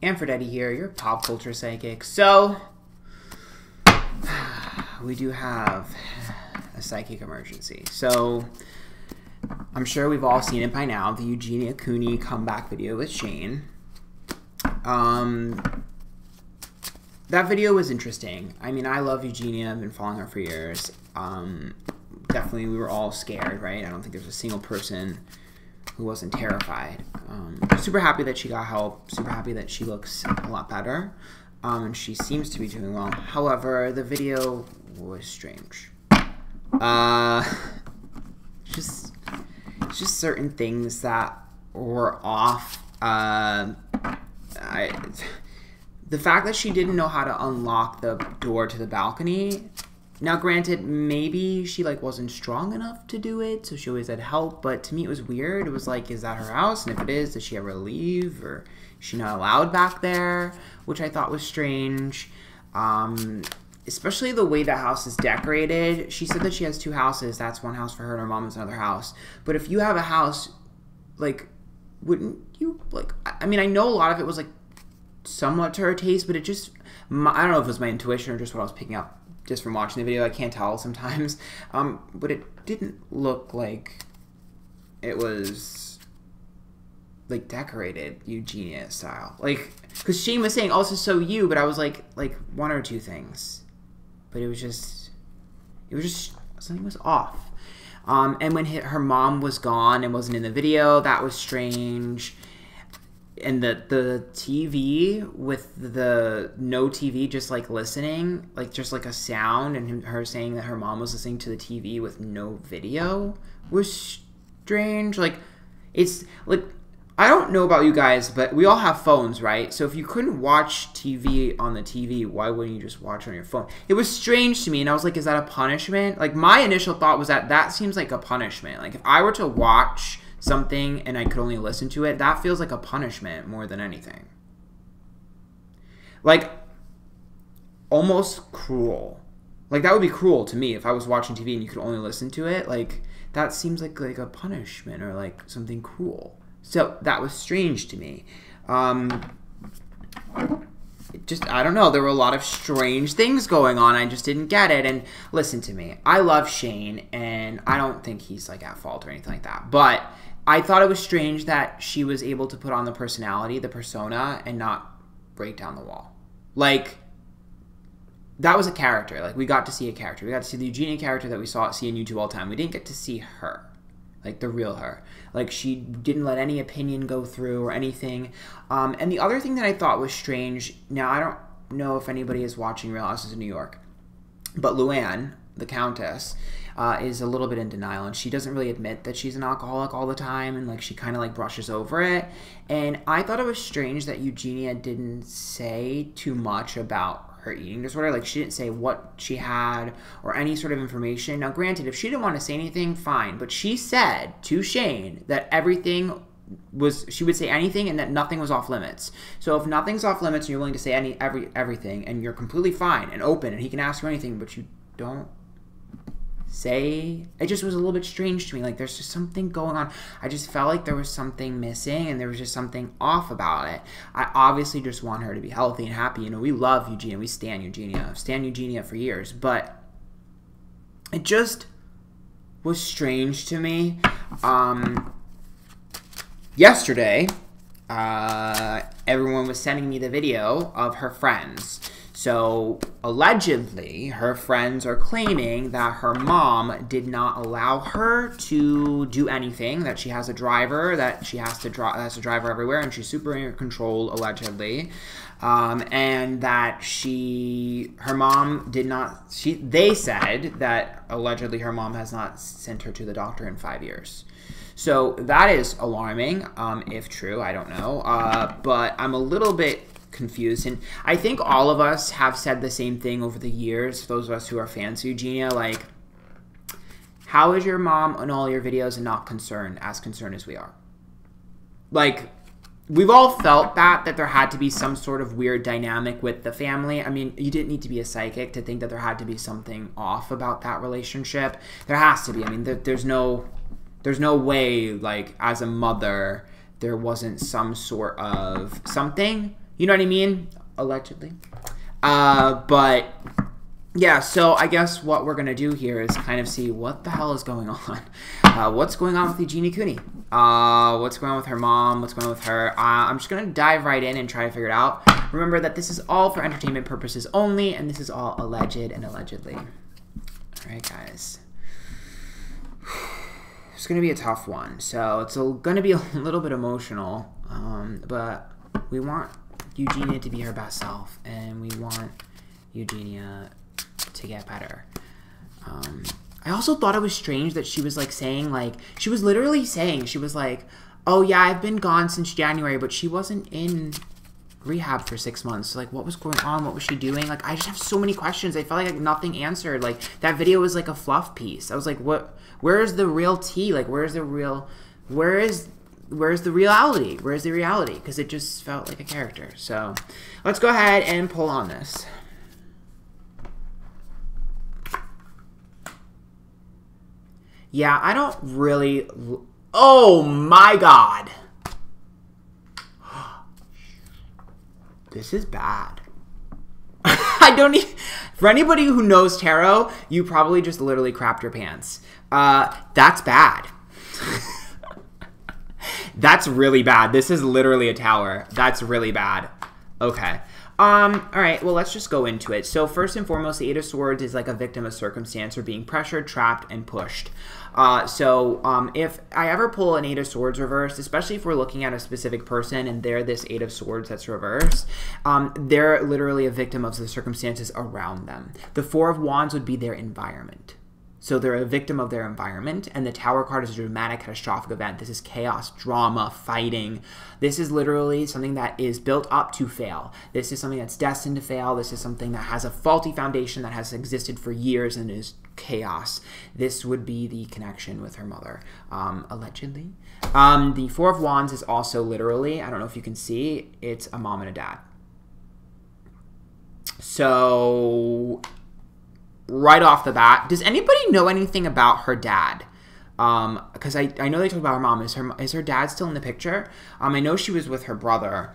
Antphrodite here, your pop culture psychic. So, we do have a psychic emergency. So, I'm sure we've all seen it by now, the Eugenia Cooney comeback video with Shane. That video was interesting. I mean, I love Eugenia. I've been following her for years. Definitely, we were all scared, right? I don't think there's a single person who wasn't terrified. Super happy that she got help. Super happy that she looks a lot better. And she seems to be doing well. However, the video was strange. Just certain things that were off. The fact that she didn't know how to unlock the door to the balcony. Now, granted, maybe she wasn't strong enough to do it, so she always had help. But to me, it was weird. It was like, is that her house? And if it is, does she ever leave, or is she not allowed back there? Which I thought was strange. Especially the way the house is decorated. She said that she has two houses. That's one house for her, and her mom has another house. But if you have a house, wouldn't you I mean, I know a lot of it was somewhat to her taste, but it just, I don't know if it was my intuition or just what I was picking up just from watching the video. I can't tell sometimes. But it didn't look like it was decorated Eugenia style. Because Shane was saying, oh, this is so you, but I was like one or two things. But it was just something was off. And when her mom was gone and wasn't in the video, that was strange. And the TV with the no TV, just listening, just a sound, and her saying that her mom was listening to the TV with no video was strange. It's I don't know about you guys, but we all have phones, right? So if you couldn't watch TV on the TV, why wouldn't you just watch on your phone? It was strange to me, and I was like, is that a punishment? My initial thought was that seems like a punishment. If I were to watch something and I could only listen to it, that feels like a punishment more than anything. Almost cruel. That would be cruel to me if I was watching TV and you could only listen to it. That seems like a punishment or something cruel. So that was strange to me. I don't know. There were a lot of strange things going on. I just didn't get it. And listen to me. I love Shane, and I don't think he's at fault or anything like that. But I thought it was strange that she was able to put on the personality, the persona, and not break down the wall. That was a character. We got to see a character. We got to see the Eugenia character that we see on YouTube all the time. We didn't get to see her. The real her. She didn't let any opinion go through or anything. And the other thing that I thought was strange, now I don't know if anybody is watching Real Houses of New York, but Luann, the Countess, is a little bit in denial, and she doesn't really admit that she's an alcoholic all the time, and she kind of brushes over it. And I thought it was strange that Eugenia didn't say too much about her eating disorder. She didn't say what she had or any sort of information. Now, granted, if she didn't want to say anything, fine. But she said to Shane that everything was, she would say anything and that nothing was off limits. So if nothing's off limits and you're willing to say everything and you're completely fine and open and he can ask you anything, but you don't say, it just was a little bit strange to me. There's just something going on. I just felt like there was something missing and there was just something off about it. I obviously just want her to be healthy and happy. We love Eugenia. We stan Eugenia. I've stan Eugenia for years. But it just was strange to me. Yesterday, everyone was sending me the video of her friends. So, allegedly, her friends are claiming that her mom did not allow her to do anything, that she has a driver, that she has to drive her everywhere, and she's super in control, allegedly, and that her mom did not, they said that allegedly her mom has not sent her to the doctor in 5 years. So, that is alarming, if true, I don't know, but I'm a little bit confused, and I think all of us have said the same thing over the years, those of us who are fans of Eugenia, how is your mom on all your videos and not as concerned as we are? We've all felt that there had to be some sort of weird dynamic with the family. I mean, you didn't need to be a psychic to think that there had to be something off about that relationship. There has to be. I mean, there's no way, as a mother, there wasn't some sort of something You know what I mean? Allegedly. But yeah, so I guess what we're going to do here is kind of see what the hell is going on. What's going on with Eugenia Cooney? What's going on with her mom? What's going on with her? I'm just going to dive right in and try to figure it out. Remember that this is all for entertainment purposes only, and this is all alleged and allegedly. All right, guys. It's going to be a tough one. So it's going to be a little bit emotional, but we want Eugenia to be her best self, and we want Eugenia to get better. I also thought it was strange that she was like saying, like, she was literally saying, she was like, oh yeah, I've been gone since January, but she wasn't in rehab for 6 months. So, like, what was going on? What was she doing? Like, I just have so many questions. I felt like nothing answered. Like, that video was like a fluff piece. I was like, what, where's the real tea? Like, where's the reality? Where's the reality? Because it just felt like a character. So let's go ahead and pull on this. Yeah, I don't really... Oh my god! This is bad. I don't even... For anybody who knows tarot, you probably just literally crapped your pants. That's bad. That's really bad. This is literally a tower. That's really bad. Okay. All right, well, let's just go into it. So first and foremost, the Eight of Swords is like a victim of circumstance or being pressured, trapped, and pushed. If I ever pull an Eight of Swords reversed, especially if we're looking at a specific person and they're this Eight of Swords that's reversed, they're literally a victim of the circumstances around them. The Four of Wands would be their environment. So they're a victim of their environment, and the Tower card is a dramatic, catastrophic event. This is chaos, drama, fighting. This is literally something that is built up to fail. This is something that's destined to fail. This is something that has a faulty foundation that has existed for years and is chaos. This would be the connection with her mother, allegedly. The Four of Wands is also literally, I don't know if you can see, it's a mom and a dad. So... right off the bat, does anybody know anything about her dad? Because I know they talked about her mom. Is her dad still in the picture? I know she was with her brother.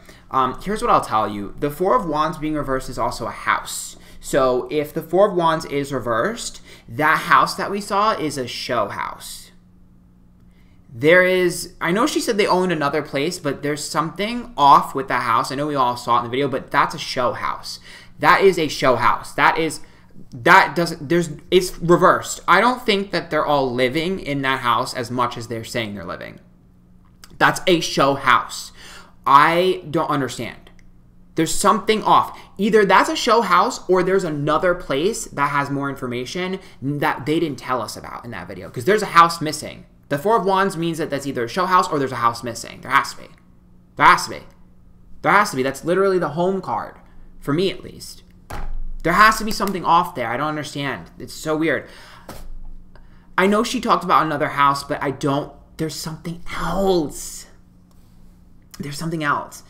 Here's what I'll tell you. The Four of Wands being reversed is also a house. So if the Four of Wands is reversed, that house that we saw is a show house. There is, I know she said they owned another place, but there's something off with that house. I know we all saw it in the video, but that's a show house. That is a show house. It's reversed. I don't think that they're all living in that house as much as they're saying they're living. That's a show house. I don't understand. There's something off. Either that's a show house or there's another place that has more information that they didn't tell us about in that video. Because there's a house missing. The Four of Wands means that that's either a show house or there's a house missing. There has to be. There has to be. There has to be. That's literally the home card. For me, at least. There has to be something off there. I don't understand. It's so weird. I know she talked about another house, but I don't... There's something else. There's something else.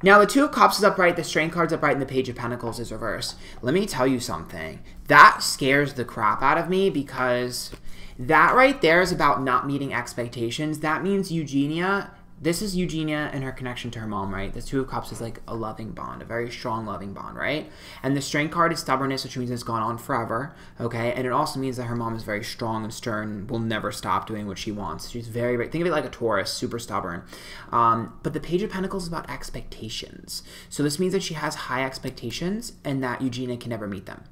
Now, the Two of Cups is upright, the Strength card's upright, and the Page of Pentacles is reversed. Let me tell you something. That scares the crap out of me because that right there is about not meeting expectations. That means Eugenia... This is Eugenia and her connection to her mom, right? The Two of Cups is like a loving bond, a very strong loving bond, right? And the Strength card is stubbornness, which means it's gone on forever, okay? And it also means that her mom is very strong and stern, will never stop doing what she wants. She's very, think of it like a Taurus, super stubborn. But the Page of Pentacles is about expectations. So this means that she has high expectations and that Eugenia can never meet them.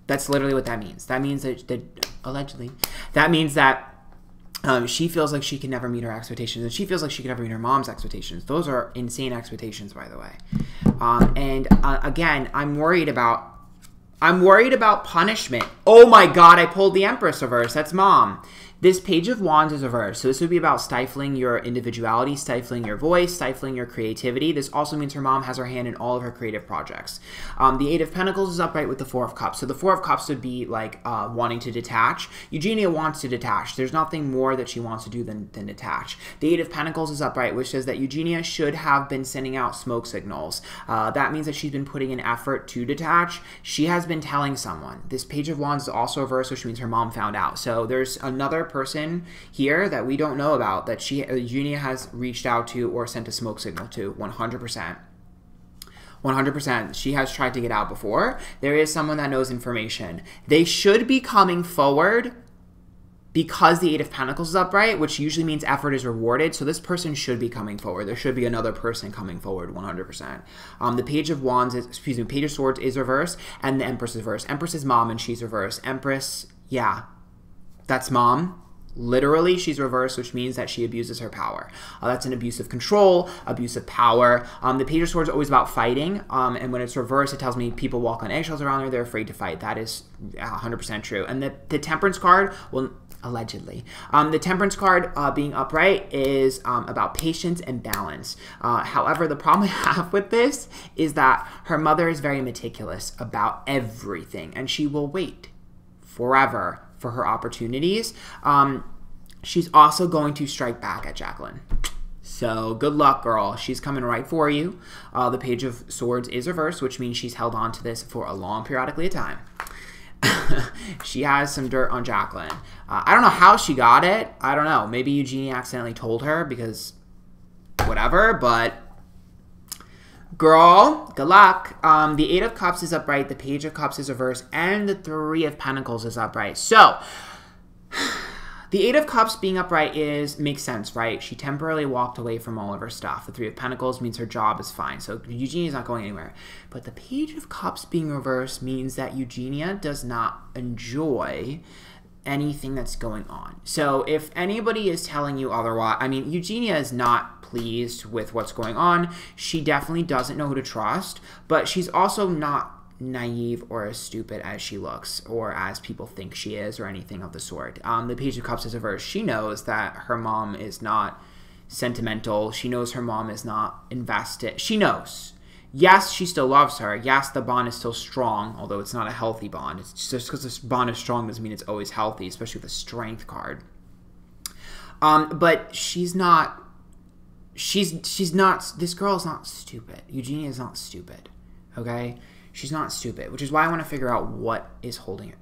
That's literally what that means. That means that allegedly, that means that she feels like she can never meet her expectations, and she feels like she can never meet her mom's expectations. Those are insane expectations, by the way. Again, I'm worried about punishment. Oh my god, I pulled the Empress reverse. That's mom. This Page of Wands is reversed. So this would be about stifling your individuality, stifling your voice, stifling your creativity. This also means her mom has her hand in all of her creative projects. The Eight of Pentacles is upright with the Four of Cups. So the Four of Cups would be like wanting to detach. Eugenia wants to detach. There's nothing more that she wants to do than detach. The Eight of Pentacles is upright, which says that Eugenia should have been sending out smoke signals. That means that she's been putting in effort to detach. She has been telling someone. This Page of Wands is also reversed, which means her mom found out. So there's another person here that we don't know about that Eugenia has reached out to or sent a smoke signal to, 100%. 100%. She has tried to get out before. There is someone that knows information. They should be coming forward because the Eight of Pentacles is upright, which usually means effort is rewarded. So this person should be coming forward. There should be another person coming forward 100%. The Page of Wands is, Page of Swords is reversed, and the Empress is reversed. Empress is mom and she's reversed. Empress, yeah, that's mom. Literally, she's reversed, which means that she abuses her power. That's an abuse of control, abuse of power. The Page of Swords is always about fighting, and when it's reversed, it tells me people walk on eggshells around her. They're afraid to fight. That is 100% true. And the Temperance card, well, allegedly. The Temperance card being upright is about patience and balance. However, the problem I have with this is that her mother is very meticulous about everything, and she will wait forever for her opportunities. She's also going to strike back at Jacqueline. So good luck, girl. She's coming right for you. The Page of Swords is reversed, which means she's held on to this for a long periodically of time. She has some dirt on Jacqueline. I don't know how she got it. I don't know. Maybe Eugenia accidentally told her because whatever, but girl, good luck. The Eight of Cups is upright, the Page of Cups is reversed, and the Three of Pentacles is upright. So, the Eight of Cups being upright makes sense, right? She temporarily walked away from all of her stuff. The Three of Pentacles means her job is fine, so Eugenia's not going anywhere. But the Page of Cups being reversed means that Eugenia does not enjoy anything that's going on. So if anybody is telling you otherwise, I mean, Eugenia is not pleased with what's going on. She definitely doesn't know who to trust, but she's also not naive or as stupid as she looks or as people think she is or anything of the sort. The Page of Cups is reversed. She knows that her mom is not sentimental. She knows her mom is not invested. She knows. Yes, she still loves her. Yes, the bond is still strong, although it's not a healthy bond. It's just because this bond is strong doesn't mean it's always healthy, especially with the Strength card. But she's not, this girl is not stupid. Eugenia is not stupid, okay? She's not stupid, which is why I want to figure out what is holding it.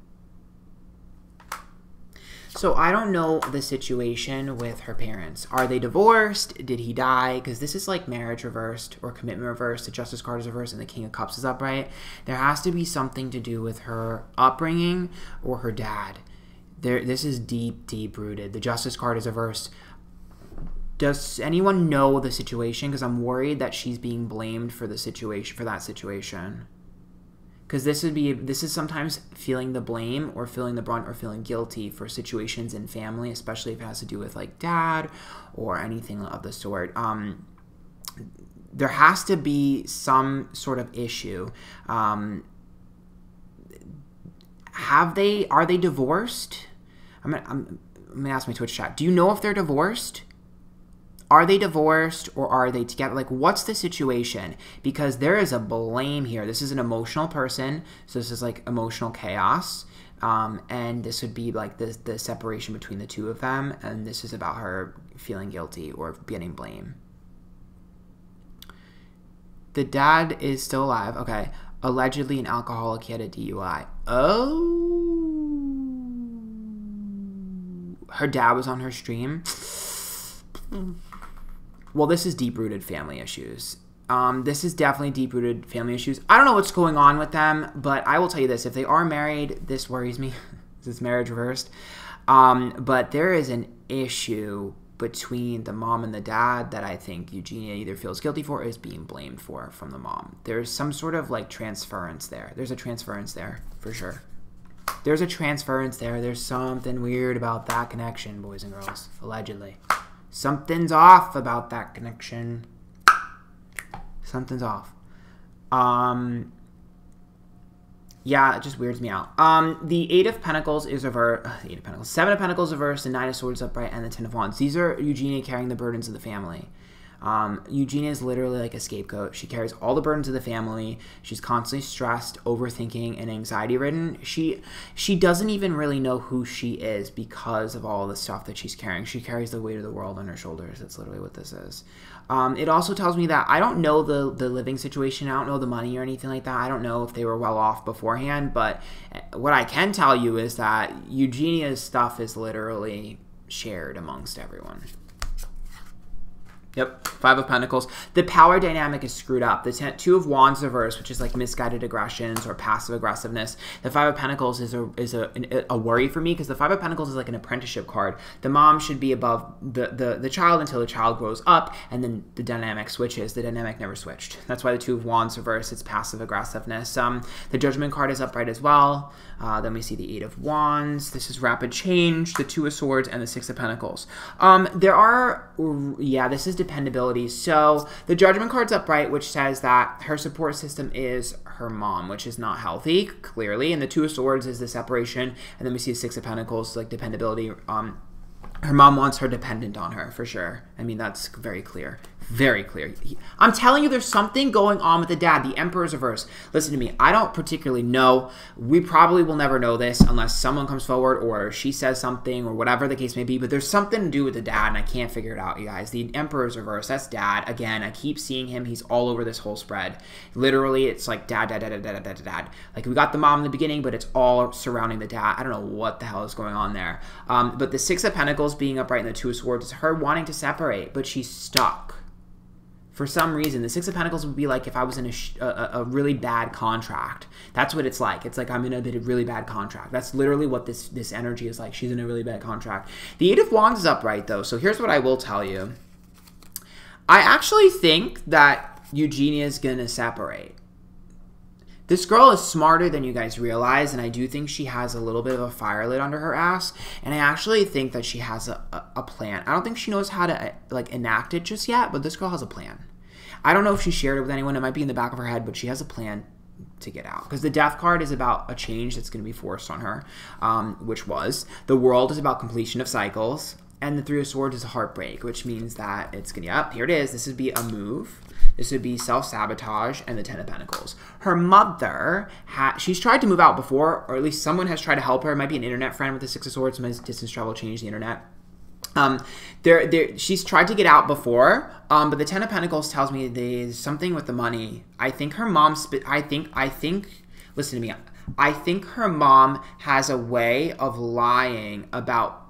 So I don't know the situation with her parents. Are they divorced? Did he die? Because this is like marriage reversed or commitment reversed. The Justice card is reversed and the King of Cups is upright. There has to be something to do with her upbringing or her dad. This is deep, deep rooted. The Justice card is reversed. Does anyone know the situation? Because I'm worried that she's being blamed for the situation, for that situation. Because this is sometimes feeling the blame or feeling the brunt or feeling guilty for situations in family, especially if it has to do with like dad or anything of the sort. There has to be some sort of issue. Are they divorced? I'm gonna ask my Twitch chat. Do you know if they're divorced? Are they divorced or are they together? Like, what's the situation? Because there is a blame here. This is an emotional person. So this is like emotional chaos. And this would be like the separation between the two of them. And this is about her feeling guilty or getting blame. The dad is still alive. Okay. Allegedly an alcoholic. He had a DUI. Oh. Her dad was on her stream. Well, this is deep-rooted family issues. This is definitely deep-rooted family issues. I don't know what's going on with them, but I will tell you this. If they are married, this worries me. This is marriage reversed. But there is an issue between the mom and the dad that I think Eugenia either feels guilty for or is being blamed for from the mom. There's some sort of, like, transference there. There's a transference there, for sure. There's a transference there. There's something weird about that connection, boys and girls, allegedly. Something's off about that connection. Something's off. Yeah, it just weirds me out. The Eight of Pentacles is reversed. Eight of Pentacles. Seven of Pentacles reversed. The Nine of Swords upright. And the Ten of Wands. These are Eugenia carrying the burdens of the family. Eugenia is literally like a scapegoat. She carries all the burdens of the family. She's constantly stressed, overthinking, and anxiety-ridden. She doesn't even really know who she is because of all the stuff that she's carrying. She carries the weight of the world on her shoulders. That's literally what this is. It also tells me that I don't know the living situation. I don't know the money or anything like that. I don't know if they were well off beforehand. But what I can tell you is that Eugenia's stuff is literally shared amongst everyone. Yep, Five of Pentacles. The power dynamic is screwed up. The Two of Wands reverse, which is like misguided aggressions or passive aggressiveness. The Five of Pentacles is a worry for me because the Five of Pentacles is like an apprenticeship card. The mom should be above the child until the child grows up, and then the dynamic switches. The dynamic never switched. That's why the Two of Wands reverse, it's passive aggressiveness. The Judgment card is upright as well. Then we see the Eight of Wands. This is rapid change, the Two of Swords, and the Six of Pentacles. This is dependability. So the Judgment card's upright, which says that her support system is her mom, which is not healthy, clearly. And the Two of Swords is the separation. And then we see the Six of Pentacles, like dependability. Her mom wants her dependent on her, for sure. I mean, that's very clear. Very clear. I'm telling you, there's something going on with the dad. The Emperor's reverse. Listen to me. I don't particularly know. We probably will never know this unless someone comes forward or she says something or whatever the case may be. But there's something to do with the dad, and I can't figure it out, you guys. The Emperor's reverse. That's dad. Again, I keep seeing him. He's all over this whole spread. Literally, it's like dad, dad, dad, dad, dad, dad, dad. Like, we got the mom in the beginning, but it's all surrounding the dad. I don't know what the hell is going on there. But the Six of Pentacles being upright and the Two of Swords is her wanting to separate, but she's stuck. For some reason, the Six of Pentacles would be like if I was in a really bad contract. That's what it's like. It's like I'm in a really bad contract. That's literally what this energy is like. She's in a really bad contract. The Eight of Wands is upright, though. So here's what I will tell you. I actually think that Eugenia is going to separate. This girl is smarter than you guys realize, and I do think she has a little bit of a fire lit under her ass, and I actually think that she has a plan. I don't think she knows how to like enact it just yet, but this girl has a plan. I don't know if she shared it with anyone. It might be in the back of her head, but she has a plan to get out. Because the Death card is about a change that's going to be forced on her, which was. The World is about completion of cycles, and the Three of Swords is a heartbreak, which means that it's going to, yep, here it is. This would be a move. This would be self-sabotage, and the Ten of Pentacles. Her mother, she's tried to move out before, or at least someone has tried to help her. It might be an internet friend with the Six of Swords. Sometimes distance travel changed the internet. She's tried to get out before, but the Ten of Pentacles tells me there's something with the money. I think her mom, listen to me. I think her mom has a way of lying about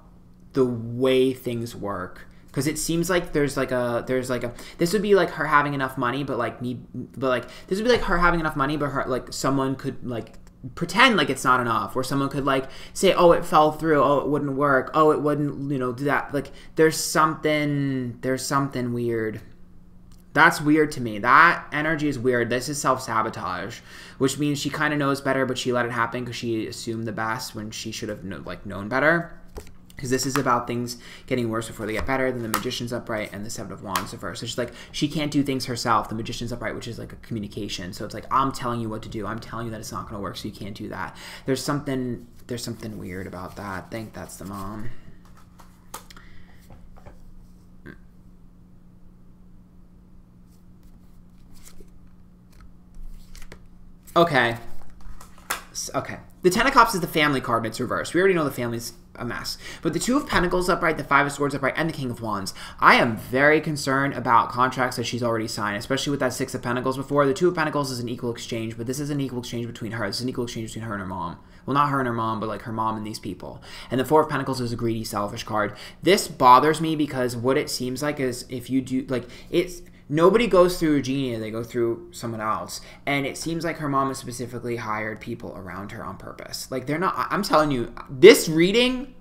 the way things work. Because it seems like this would be like her having enough money, this would be like her having enough money, but someone could pretend like it's not enough, or someone could say, oh, it fell through, oh, it wouldn't work, oh, it wouldn't, do that. There's something weird. That's weird to me. That energy is weird. This is self-sabotage, which means she kind of knows better, but she let it happen because she assumed the best when she should have known better. Because this is about things getting worse before they get better. Then the Magician's upright and the Seven of Wands reverse. So she's like, she can't do things herself. The Magician's upright, which is like a communication. So it's like, I'm telling you what to do. I'm telling you that it's not going to work, so you can't do that. There's something weird about that. I think that's the mom. Okay. Okay. The Ten of Cups is the family card, and it's reversed. We already know the family's a mess. But the Two of Pentacles upright, the Five of Swords upright, and the King of Wands. I am very concerned about contracts that she's already signed, especially with that Six of Pentacles before. The Two of Pentacles is an equal exchange, but this is an equal exchange between her. This is an equal exchange between her and her mom. Well, not her and her mom, but her mom and these people. And the Four of Pentacles is a greedy, selfish card. This bothers me because what it seems like is if you do, nobody goes through Eugenia, they go through someone else. And it seems like her mom has specifically hired people around her on purpose. They're not, I'm telling you, this reading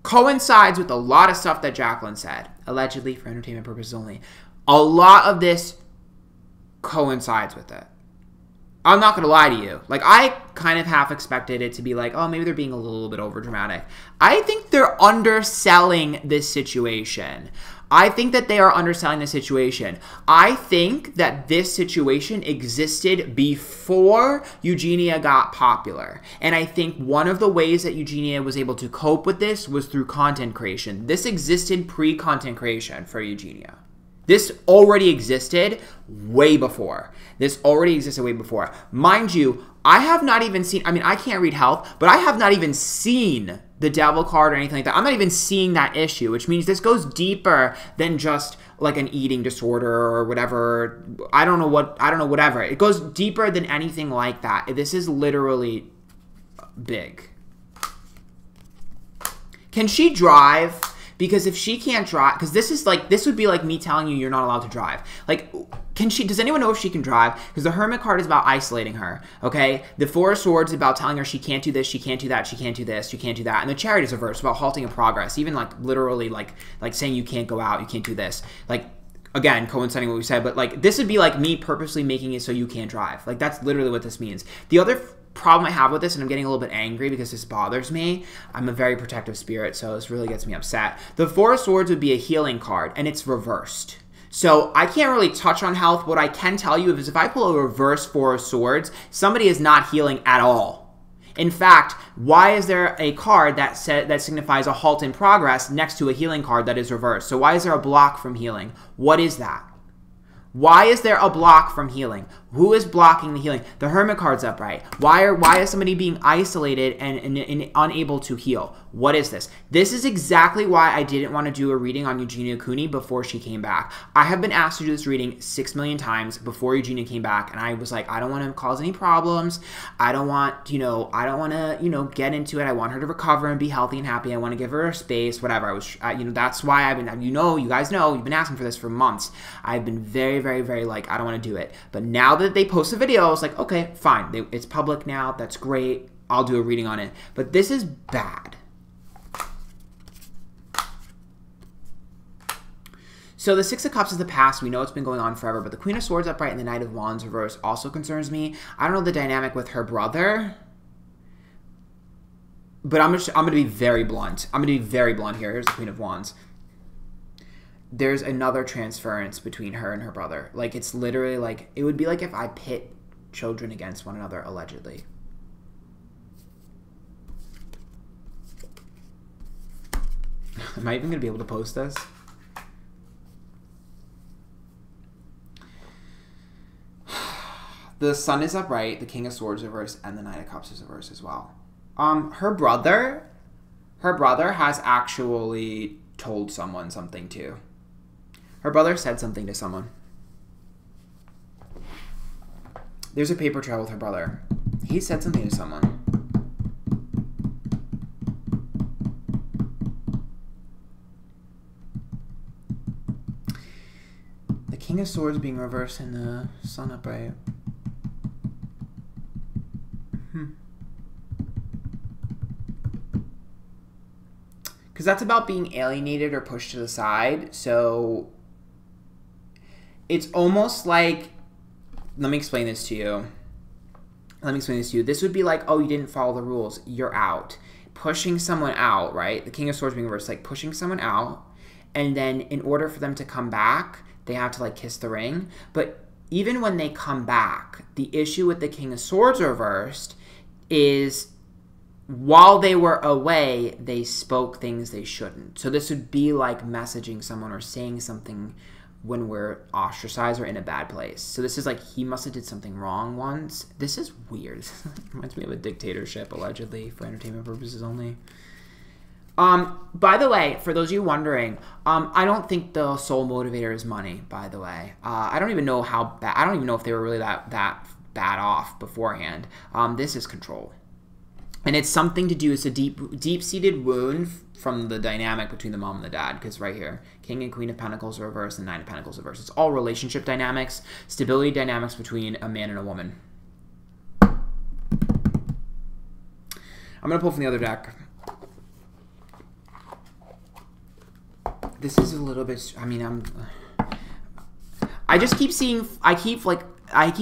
coincides with a lot of stuff that Jacqueline said. Allegedly, for entertainment purposes only. A lot of this coincides with it. I'm not going to lie to you. I kind of half expected it to be oh, maybe they're being a little bit overdramatic. I think they're underselling this situation. I think that they are underselling the situation. I think that this situation existed before Eugenia got popular. And I think one of the ways that Eugenia was able to cope with this was through content creation. This existed pre-content creation for Eugenia. This already existed way before. Mind you, I have not even seen, I can't read health, but I have not even seen the Devil card or anything like that. I'm not even seeing that issue, which means this goes deeper than just like an eating disorder or whatever. I don't know, whatever. It goes deeper than anything like that. This is literally big. Can she drive? Because if she can't drive, because this would be like me telling you you're not allowed to drive. Like, does anyone know if she can drive? Because the Hermit card is about isolating her, okay? The Four of Swords is about telling her she can't do this, she can't do that, she can't do this, she can't do that. And the Chariot is reversed, about halting of progress. Even like literally like saying you can't go out, you can't do this. Like, again, coinciding what we said, but like this would be like me purposely making it so you can't drive. Like that's literally what this means. The other problem I have with this, and I'm getting a little bit angry because this bothers me. I'm a very protective spirit, so this really gets me upset. The Four of Swords would be a healing card, and it's reversed. So I can't really touch on health. What I can tell you is if I pull a reverse Four of Swords, somebody is not healing at all. In fact, why is there a card that signifies a halt in progress next to a healing card that is reversed? So why is there a block from healing? What is that? Why is there a block from healing? Who is blocking the healing? The Hermit card's upright. Why is somebody being isolated and unable to heal? What is this? This is exactly why I didn't want to do a reading on Eugenia Cooney before she came back. I have been asked to do this reading 6 million times before Eugenia came back, and I was like, I don't want to cause any problems. I don't want to, get into it. I want her to recover and be healthy and happy. I want to give her a space, whatever. That's why I've been, you guys know, you've been asking for this for months. I've been very, very, very like, I don't want to do it. But now that they post a video, I was like, okay, fine. It's public now. That's great. I'll do a reading on it. But this is bad. So the Six of Cups is the past. We know it's been going on forever, but the Queen of Swords upright and the Knight of Wands reversed also concerns me. I don't know the dynamic with her brother, but I'm going to be very blunt. I'm going to be very blunt here. Here's the Queen of Wands. There's another transference between her and her brother. Like, it's literally like, it would be like if I pit children against one another, allegedly. Am I even going to be able to post this? The Sun is upright, the King of Swords reversed, and the Knight of Cups is reversed as well. Her brother has actually told someone something too. Her brother said something to someone. There's a paper trail with her brother. He said something to someone. The King of Swords being reversed and the Sun upright. Because that's about being alienated or pushed to the side. So it's almost like, let me explain this to you. This would be like, oh, you didn't follow the rules. You're out. Pushing someone out, right? The King of Swords being reversed, like pushing someone out. And then in order for them to come back, they have to like kiss the ring. But even when they come back, the issue with the King of Swords reversed is while they were away, they spoke things they shouldn't. So this would be like messaging someone or saying something when we're ostracized or in a bad place. So this is like, he must have did something wrong once. This is weird. This reminds me of a dictatorship, allegedly, for entertainment purposes only. By the way, for those of you wondering, I don't think the sole motivator is money, by the way. I don't even know how bad, I don't even know if they were really that bad off beforehand. This is control. And it's something to do, it's a deep-seated wound from the dynamic between the mom and the dad. Because right here, King and Queen of Pentacles reversed and Nine of Pentacles reversed. It's all relationship dynamics, stability dynamics between a man and a woman. I'm going to pull from the other deck. This is a little bit, I mean, I just keep seeing, I keep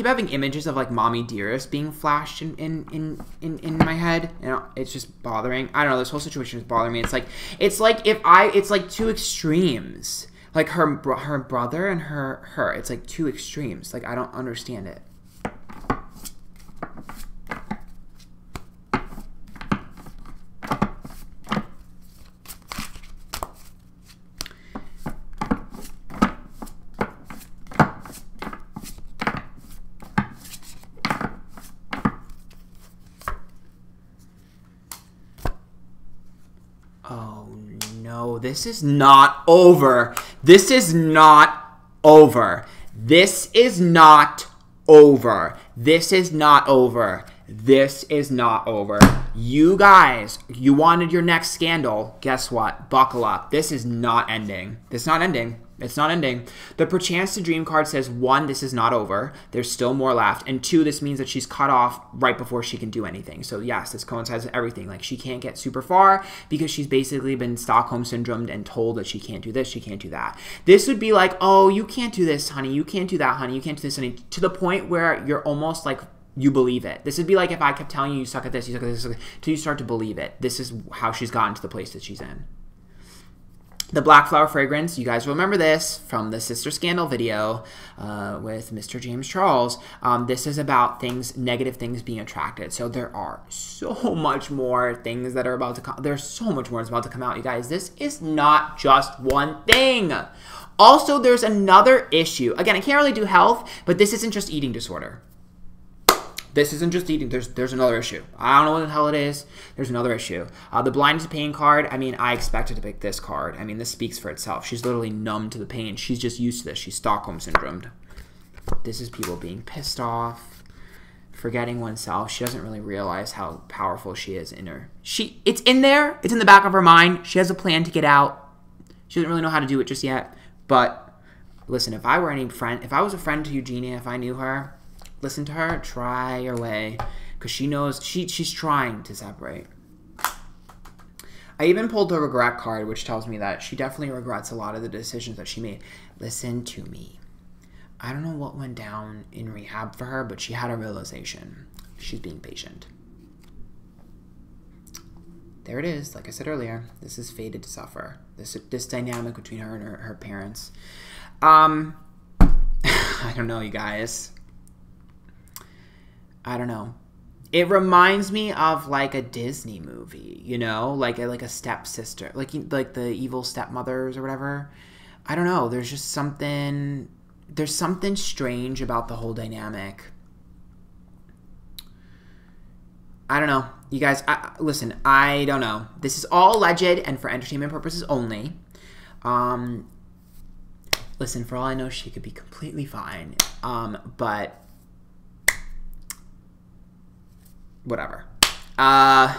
having images of like Mommy Dearest being flashed in my head. You know, it's just bothering. I don't know. This whole situation is bothering me. It's like two extremes. Like her brother and her. It's like two extremes. Like I don't understand it. this is not over. This is not over. This is not over. This is not over. This is not over. You guys, you wanted your next scandal. Guess what? Buckle up. This is not ending. This is not ending. It's not ending. The perchance to dream card says, 1, this is not over. There's still more left. And 2, this means that she's cut off right before she can do anything. So yes, this coincides with everything. Like, she can't get super far because she's basically been Stockholm syndromed and told that she can't do this, she can't do that. This would be like, oh, you can't do this, honey. You can't do that, honey. You can't do this, honey. To the point where you're almost like, you believe it. This would be like if I kept telling you, you suck at this, you suck at this, till you start to believe it. This is how she's gotten to the place that she's in. The Black Flower Fragrance, you guys remember this from the Sister Scandal video with Mr. James Charles. This is about things, negative things being attracted. So there are so much more things that are about to come. There's so much more that's about to come out, you guys. This is not just one thing. Also, there's another issue. Again, I can't really do health, but this isn't just eating disorder. This isn't just eating. There's another issue. I don't know what the hell it is. There's another issue. The blindness to pain card, I mean, I expected to pick this card. I mean, this speaks for itself. She's literally numb to the pain. She's just used to this. She's Stockholm syndromed. This is people being pissed off, forgetting oneself. She doesn't really realize how powerful she is in her. It's in there. It's in the back of her mind. She has a plan to get out. She doesn't really know how to do it just yet. But listen, if I were any friend, if I was a friend to Eugenia, if I knew her, listen to her, try your way, because she knows, she's trying to separate. I even pulled the regret card, which tells me that she definitely regrets a lot of the decisions that she made. Listen to me. I don't know what went down in rehab for her, but she had a realization. She's being patient. There it is. Like I said earlier, this is fated to suffer. This dynamic between her and her parents. I don't know, you guys. I don't know. It reminds me of like a Disney movie, you know, like a stepsister, like the evil stepmothers or whatever. I don't know. There's just something. There's something strange about the whole dynamic. I don't know, you guys. Listen, I don't know. This is all alleged and for entertainment purposes only. Listen, for all I know, she could be completely fine. But. Whatever. I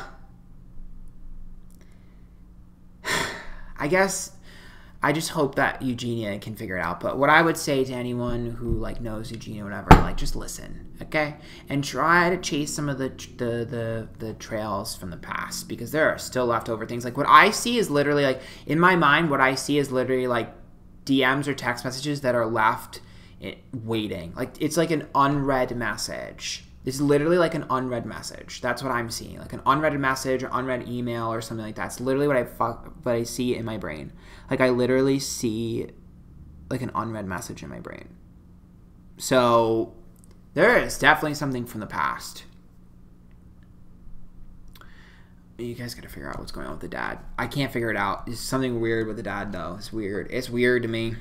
guess I just hope that Eugenia can figure it out. But what I would say to anyone who like knows Eugenia, whatever, like just listen, okay, and try to chase some of the trails from the past, because there are still leftover things. Like what I see is literally like in my mind, what I see is literally like DMs or text messages that are left waiting. Like it's like an unread message. This is literally like an unread message. That's what I'm seeing. Like an unread message or unread email or something like that. It's literally what I see in my brain. Like I literally see like an unread message in my brain. So there is definitely something from the past. You guys gotta figure out what's going on with the dad. I can't figure it out. There's something weird with the dad though. It's weird. It's weird to me.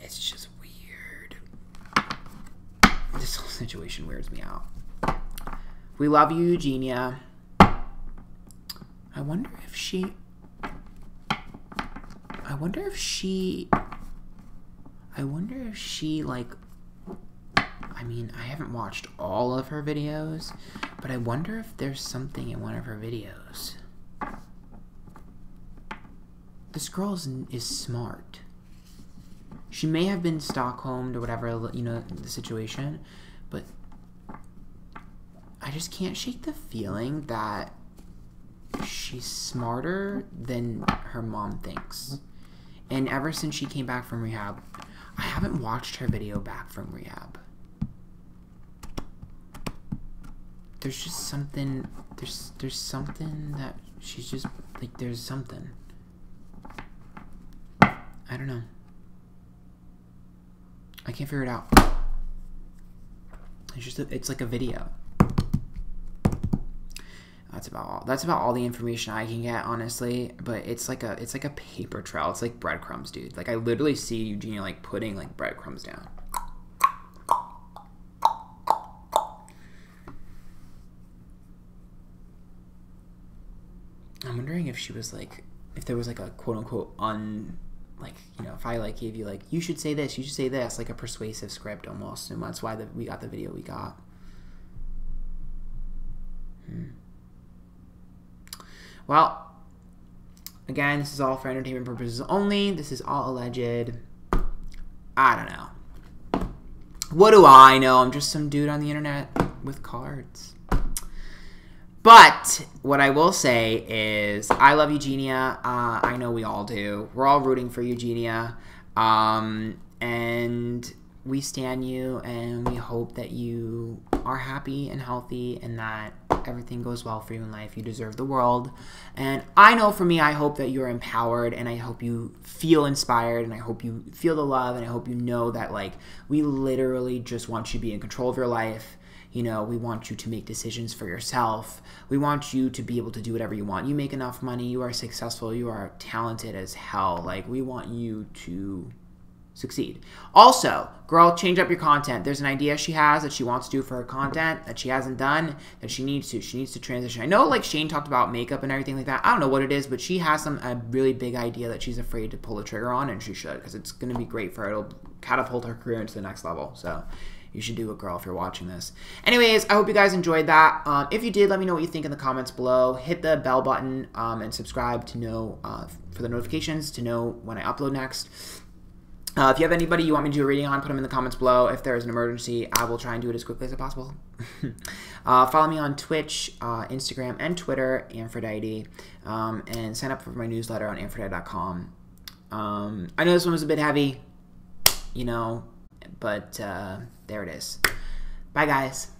It's just weird. This whole situation weirds me out. We love you, Eugenia. I wonder if she like, I mean, I haven't watched all of her videos, but I wonder if there's something in one of her videos. This girl is smart. She may have been Stockholmed or whatever, you know, the situation, but I just can't shake the feeling that she's smarter than her mom thinks. And ever since she came back from rehab, I haven't watched her video back from rehab. There's just something, there's something that she's just, like, there's something. I don't know. I can't figure it out. It's just it's like a video. That's about all the information I can get, honestly. But it's like a paper trail. It's like breadcrumbs, dude. Like I literally see Eugenia like putting like breadcrumbs down. she was like, if there was like a quote unquote like, you know, if I like gave you like, you should say this, you should say this, like a persuasive script almost, and that's why we got the video we got. Well, again, this is all for entertainment purposes only. This is all alleged. I don't know. What do I know? I'm just some dude on the internet with cards. But what I will say is I love Eugenia. I know we all do. We're all rooting for Eugenia. And we stan you, and we hope that you are happy and healthy and that everything goes well for you in life. You deserve the world. And I know for me, I hope that you're empowered, and I hope you feel inspired, and I hope you feel the love, and I hope you know that, like, we literally just want you to be in control of your life. You know, we want you to make decisions for yourself. We want you to be able to do whatever you want. You make enough money. You are successful. You are talented as hell. Like, we want you to succeed. Also, girl, change up your content. There's an idea she has that she wants to do for her content that she hasn't done, that she needs to. She needs to transition. I know, like, Shane talked about makeup and everything like that. I don't know what it is, but she has a really big idea that she's afraid to pull the trigger on, and she should, because it's going to be great for her. It'll catapult her career into the next level. So you should do it, girl, if you're watching this. Anyways, I hope you guys enjoyed that. If you did, let me know what you think in the comments below. Hit the bell button and subscribe to know for the notifications to know when I upload next. If you have anybody you want me to do a reading on, put them in the comments below. If there is an emergency, I will try and do it as quickly as possible. Follow me on Twitch, Instagram, and Twitter, Antphrodite, and sign up for my newsletter on Antphrodite.com. I know this one was a bit heavy, you know, but there it is. Bye, guys.